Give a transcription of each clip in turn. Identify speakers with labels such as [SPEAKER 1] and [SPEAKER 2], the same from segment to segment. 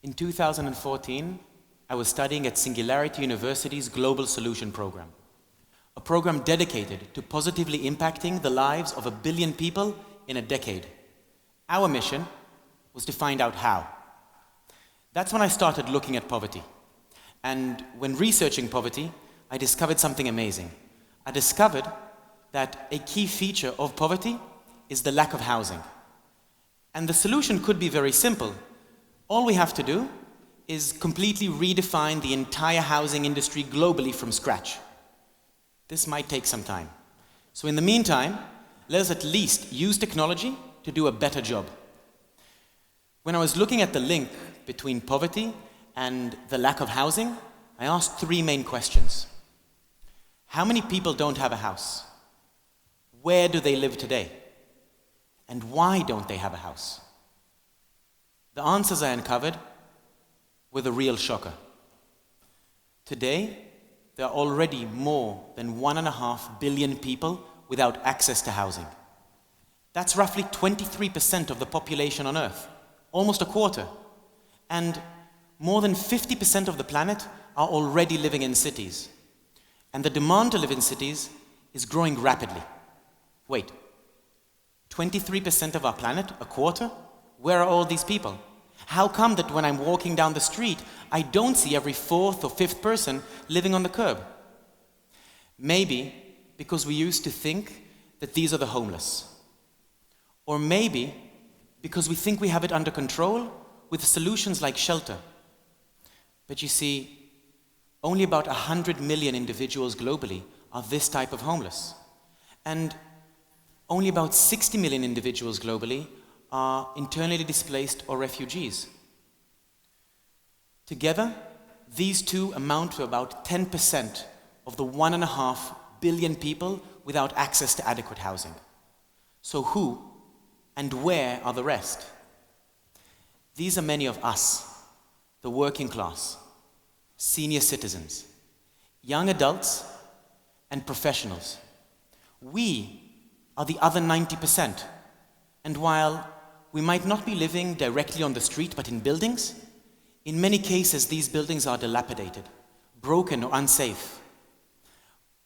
[SPEAKER 1] In 2014, I was studying at Singularity University's Global Solution Program, a program dedicated to positively impacting the lives of 1 billion people in a decade. Our mission was to find out how. That's when I started looking at poverty. And when researching poverty, I discovered something amazing. I discovered that a key feature of poverty is the lack of housing. And the solution could be very simple. All we have to do is completely redefine the entire housing industry globally from scratch. This might take some time. So in the meantime, let us at least use technology to do a better job. When I was looking at the link between poverty and the lack of housing, I asked 3 main questions. How many people don't have a house? Where do they live today? And why don't they have a house? The answers I uncovered were the real shocker. Today, there are already more than 1.5 billion people without access to housing. That's roughly 23% of the population on Earth, almost a quarter. And more than 50% of the planet are already living in cities. And the demand to live in cities is growing rapidly. Wait, 23% of our planet, a quarter? Where are all these people? How come that when I'm walking down the street, I don't see every 4th or 5th person living on the curb? Maybe because we used to think that these are the homeless. Or maybe because we think we have it under control with solutions like shelter. But you see, only about 100 million individuals globally are this type of homeless. And only about 60 million individuals globally are internally displaced or refugees. Together, these two amount to about 10% of the 1.5 billion people without access to adequate housing. So who and where are the rest? These are many of us, the working class, senior citizens, young adults, and professionals. We are the other 90%. And while we might not be living directly on the street but in buildings, in many cases these buildings are dilapidated, broken or unsafe,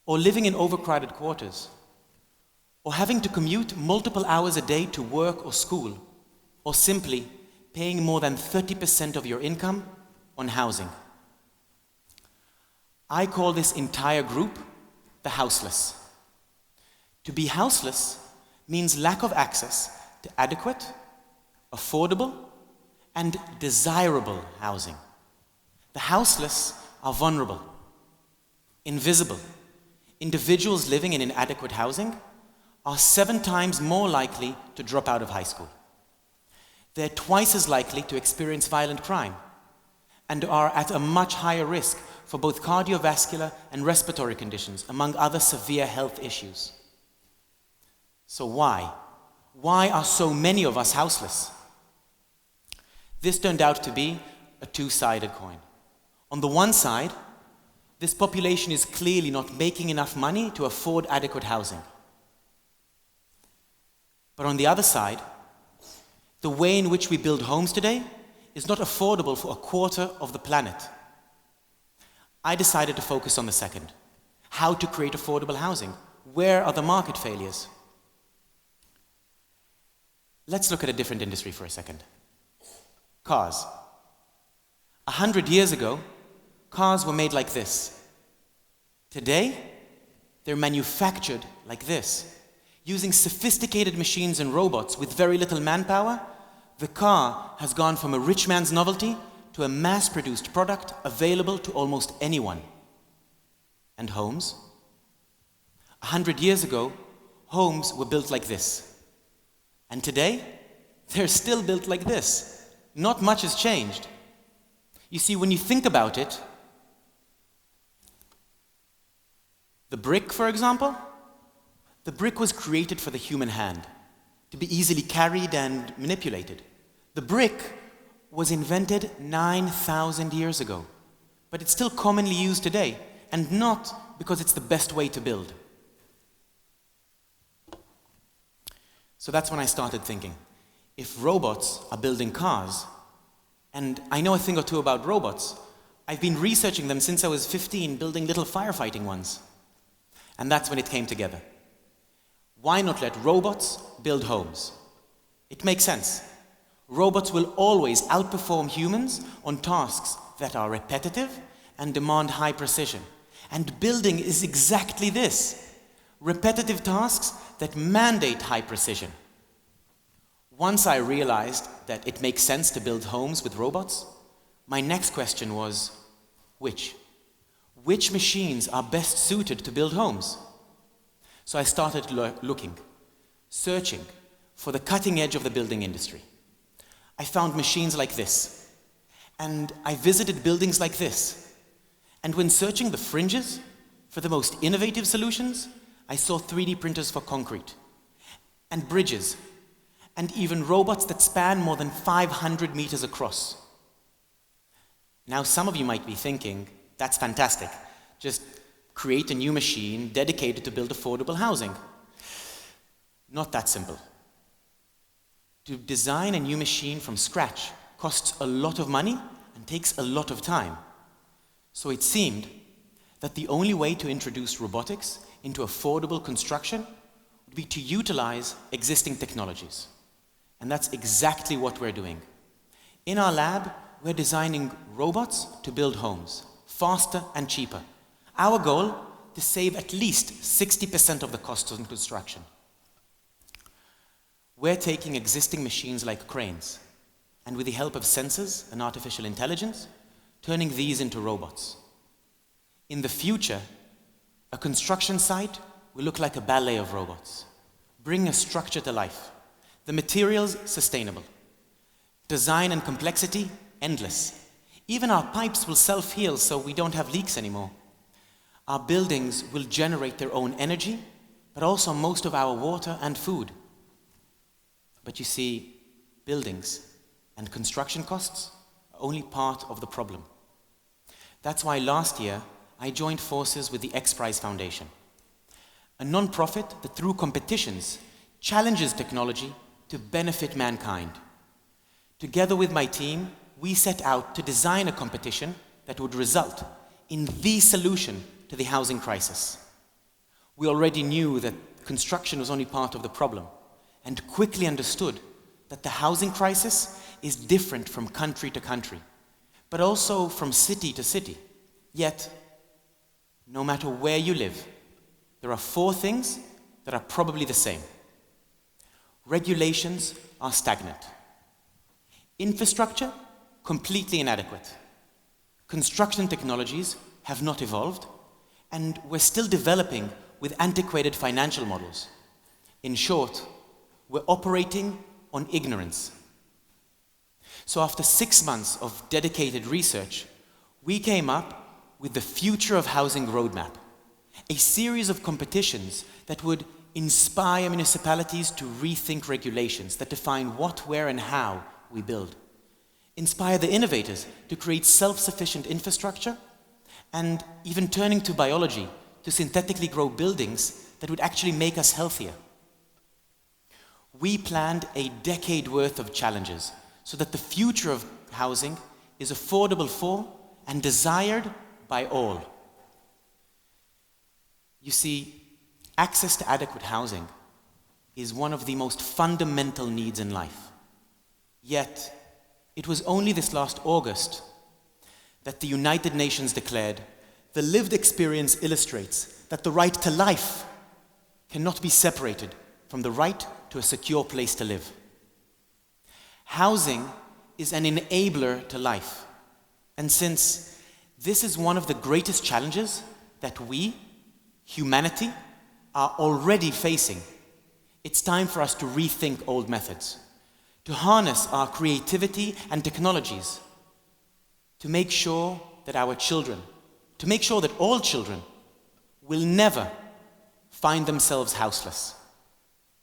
[SPEAKER 1] or living in overcrowded quarters, or having to commute multiple hours a day to work or school, or simply paying more than 30% of your income on housing. I call this entire group the houseless. To be houseless means lack of access to adequate, affordable, and desirable housing. The houseless are vulnerable, invisible. Individuals living in inadequate housing are 7 times more likely to drop out of high school. They're twice as likely to experience violent crime and are at a much higher risk for both cardiovascular and respiratory conditions, among other severe health issues. So why? Why are so many of us houseless? This turned out to be a 2-sided coin. On the one side, this population is clearly not making enough money to afford adequate housing. But on the other side, the way in which we build homes today is not affordable for a quarter of the planet. I decided to focus on the second. How to create affordable housing. Where are the market failures? Let's look at a different industry for a second. Cars. 100 years ago, cars were made like this. Today, they're manufactured like this. Using sophisticated machines and robots with very little manpower, the car has gone from a rich man's novelty to a mass-produced product available to almost anyone. And homes? 100 years ago, homes were built like this. And today, they're still built like this. Not much has changed. You see, when you think about it, the brick, for example, the brick was created for the human hand, to be easily carried and manipulated. The brick was invented 9,000 years ago, but it's still commonly used today, and not because it's the best way to build. So that's when I started thinking, if robots are building cars, And I know a thing or two about robots. I've been researching them since I was 15, building little firefighting ones. And that's when it came together. Why not let robots build homes? It makes sense. Robots will always outperform humans on tasks that are repetitive and demand high precision. And building is exactly this. Repetitive tasks that mandate high precision. Once I realized that it makes sense to build homes with robots, my next question was, which? Which machines are best suited to build homes? So I started looking, searching for the cutting edge of the building industry. I found machines like this, and I visited buildings like this. And when searching the fringes for the most innovative solutions, I saw 3D printers for concrete, and bridges, and even robots that span more than 500 meters across. Now some of you might be thinking, that's fantastic. Just create a new machine dedicated to build affordable housing. Not that simple. To design a new machine from scratch costs a lot of money and takes a lot of time. So it seemed that the only way to introduce robotics into affordable construction would be to utilize existing technologies. And that's exactly what we're doing. In our lab, we're designing robots to build homes, faster and cheaper. Our goal, to save at least 60% of the costs of construction. We're taking existing machines like cranes, and with the help of sensors and artificial intelligence, turning these into robots. In the future, a construction site will look like a ballet of robots, bringing a structure to life. The materials, sustainable. Design and complexity, endless. Even our pipes will self-heal so we don't have leaks anymore. Our buildings will generate their own energy, but also most of our water and food. But you see, buildings and construction costs are only part of the problem. That's why last year I joined forces with the XPRIZE Foundation, a non-profit that through competitions challenges technology to benefit mankind. Together with my team, we set out to design a competition that would result in the solution to the housing crisis. We already knew that construction was only part of the problem, and quickly understood that the housing crisis is different from country to country, but also from city to city. Yet, no matter where you live, there are 4 things that are probably the same. Regulations are stagnant. Infrastructure, completely inadequate. Construction technologies have not evolved, and we're still developing with antiquated financial models. In short, we're operating on ignorance. So after 6 months of dedicated research, we came up with the Future of Housing Roadmap, a series of competitions that would inspire municipalities to rethink regulations that define what, where, and how we build. Inspire the innovators to create self-sufficient infrastructure, and even turning to biology to synthetically grow buildings that would actually make us healthier. We planned a decade worth of challenges so that the future of housing is affordable for and desired by all. You see, access to adequate housing is one of the most fundamental needs in life. Yet, it was only this last August that the United Nations declared, the lived experience illustrates that the right to life cannot be separated from the right to a secure place to live. Housing is an enabler to life. And since this is one of the greatest challenges that we, humanity, are already facing, it's time for us to rethink old methods, to harness our creativity and technologies, to make sure that our children, to make sure that all children will never find themselves houseless.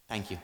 [SPEAKER 1] Thank you.